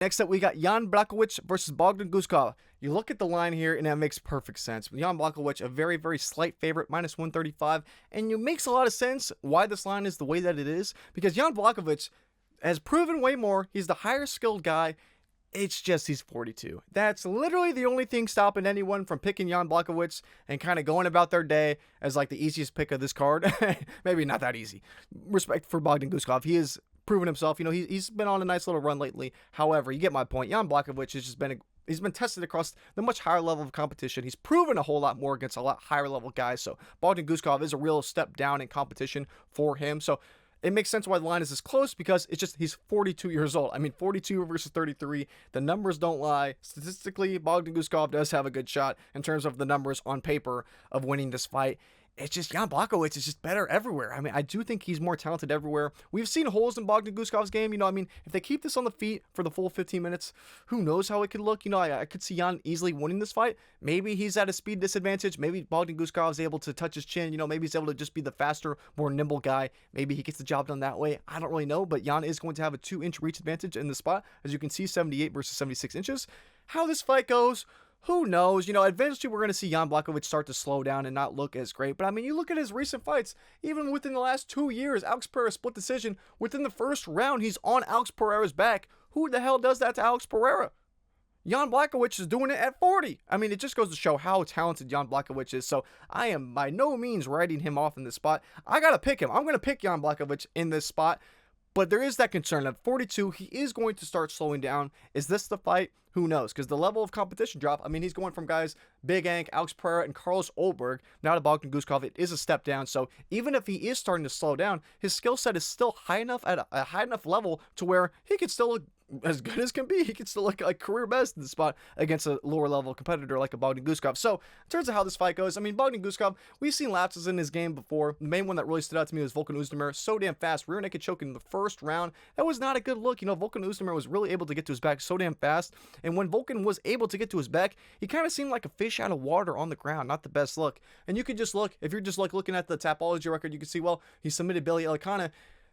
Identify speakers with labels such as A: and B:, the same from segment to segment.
A: Next up, we got Jan Blachowicz versus Bogdan Guskov. You look at the line here, and that makes perfect sense. Jan Blachowicz, a very, very slight favorite, minus 135, and it makes a lot of sense why this line is the way that it is, because Jan Blachowicz has proven way more. He's the higher skilled guy. It's just he's 42. That's literally the only thing stopping anyone from picking Jan Blachowicz and kind of going about their day as like the easiest pick of this card. Maybe not that easy. Respect for Bogdan Guskov. He has proven himself. You know, he's been on a nice little run lately. However, you get my point. Jan Blachowicz has just been he's been tested across the much higher level of competition. He's proven a whole lot more against a lot higher level guys. So Bogdan Guskov is a real step down in competition for him. So it makes sense why the line is this close, because it's just he's 42 years old. I mean, 42 versus 33. The numbers don't lie. Statistically, Bogdan Guskov does have a good shot in terms of the numbers on paper of winning this fight. It's just Jan Blachowicz is just better everywhere. I mean, I do think he's more talented everywhere. We've seen holes in Bogdan Guskov's game. You know, I mean, if they keep this on the feet for the full 15 minutes, who knows how it could look. You know, I could see Jan easily winning this fight. Maybe he's at a speed disadvantage. Maybe Bogdan Guskov is able to touch his chin. You know, maybe he's able to just be the faster, more nimble guy. Maybe he gets the job done that way. I don't really know, but Jan is going to have a 2-inch reach advantage in the spot. As you can see, 78 versus 76 inches. How this fight goes, who knows? You know, eventually we're going to see Jan Blachowicz start to slow down and not look as great. But I mean, you look at his recent fights, even within the last 2 years, Alex Pereira split decision. Within the first round, he's on Alex Pereira's back. Who the hell does that to Alex Pereira? Jan Blachowicz is doing it at 40. I mean, it just goes to show how talented Jan Blachowicz is. So I am by no means writing him off in this spot. I got to pick him. I'm going to pick Jan Blachowicz in this spot. But there is that concern. At 42, he is going to start slowing down. Is this the fight? Who knows? Because the level of competition drop, I mean, he's going from guys Big Ank, Alex Pereira, and Carlos Oldberg, now to Bogdan Guskov. It is a step down. So even if he is starting to slow down, his skill set is still high enough at a high enough level to where he could still look as good as can be. He could still look like career best in the spot against a lower level competitor like a Bogdan Guskov. So in terms of how this fight goes, I mean, Bogdan Guskov, we've seen lapses in his game before. The main one that really stood out to me was Volkan Oezdemir. So damn fast, rear naked choke in the first round. That was not a good look. You know, Volkan Oezdemir was really able to get to his back so damn fast. And when Volkan was able to get to his back, he kind of seemed like a fish out of water on the ground. Not the best look. And you could just look, if you're just like looking at the Tapology record, you can see, well, he submitted Billy Elikana.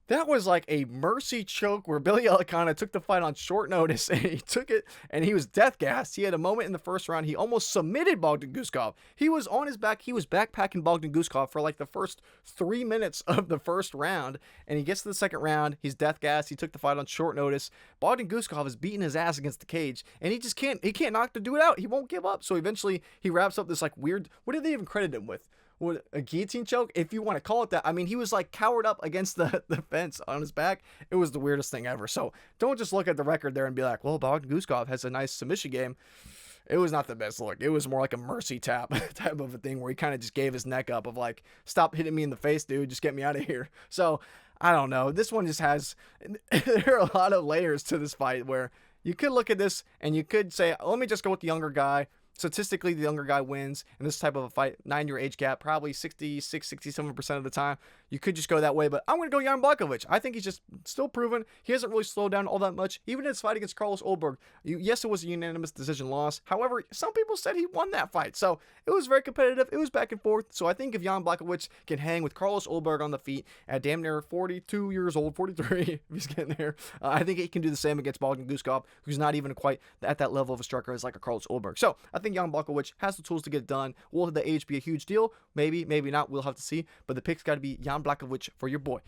A: That was like a mercy choke where Billy Elikana took the fight on short notice, and he took it, and he was death gassed. He had a moment in the first round. He almost submitted Bogdan Guskov. He was on his back. He was backpacking Bogdan Guskov for like the first 3 minutes of the first round, and he gets to the second round. He's death gassed. He took the fight on short notice. Bogdan Guskov is beating his ass against the cage, and he just can't knock the dude out. He won't give up. So eventually he wraps up this like weird, what did they even credit him with? What, a guillotine choke, if you want to call it that. I mean, he was like cowered up against the fence on his back. It was the weirdest thing ever. So don't just look at the record there and be like, well, Bogdan Guskov has a nice submission game. It was not the best look. It was more like a mercy tap type of a thing where he kind of just gave his neck up of like, stop hitting me in the face, dude. Just get me out of here. So I don't know. This one just has, there are a lot of layers to this fight where you could look at this and you could say, let me just go with the younger guy. Statistically, the younger guy wins in this type of a fight. 9-year age gap, probably 66, 67% of the time. You could just go that way, but I'm going to go Jan Blachowicz. I think he's just still proven. He hasn't really slowed down all that much. Even in his fight against Carlos Oldberg, yes, it was a unanimous decision loss. However, some people said he won that fight. So it was very competitive. It was back and forth. So I think if Jan Blachowicz can hang with Carlos Oldberg on the feet at damn near 42 years old, 43, if he's getting there, I think he can do the same against Bogdan Guskov, who's not even quite at that level of a striker as like a Carlos Oldberg. So I think Jan Blachowicz has the tools to get it done. Will the age be a huge deal? Maybe, maybe not. We'll have to see. But the pick's got to be Jan Blachowicz for your boy.